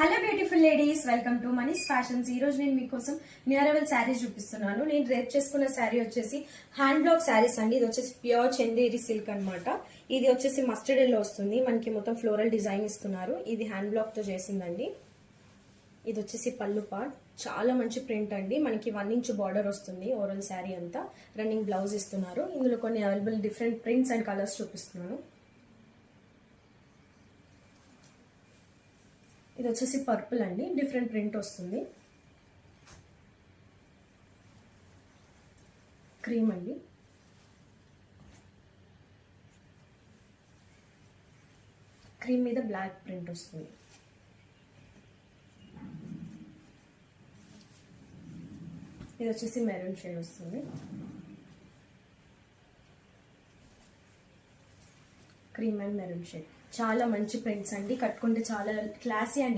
Hello beautiful ladies, welcome to Mani's fashions. ఈ రోజు నేను మీకోసం నియరవల్ శారీస్ చూపిస్తున్నాను. నేను రేప్ చేసుకున్న శారీ వచ్చేసి హ్యాండ్ బ్లాక్ శారీస్ అండి. ఇది వచ్చేసి ప్యూర్ చందేరి సిల్క్ అన్నమాట. ఇది వచ్చేసి మస్టర్డ్ ఎల్లో వస్తుంది. మనకి మొత్తం ఫ్లోరల్ డిజైన్ ఇస్తున్నారు. ఇది హ్యాండ్ బ్లాక్ తో చేసిందండి. ఇది వచ్చేసి పళ్ళు పార్ట్. చాలా మంచి ప్రింట్ అండి. మనకి 1 ఇంచ్ బార్డర్ వస్తుంది. ఓవరాల్ శారీ అంతా రన్నింగ్ బ్లౌజ్ ఇస్తున్నారు. ఇందులో కొన్ని available different prints and colours చూపిస్తున్నాను. ఇది వచ్చేసి పర్పుల్ అండి. డిఫరెంట్ ప్రింట్ వస్తుంది. క్రీమ్ అండి. క్రీమ్ మీద బ్లాక్ ప్రింట్ వస్తుంది. ఇది వచ్చేసి మెరూన్ షేడ్ వస్తుంది. Cream and maroon shade. చాలా మంచి ప్రింట్స్ అండి. కట్టుకుంటే చాలా క్లాసీ అండ్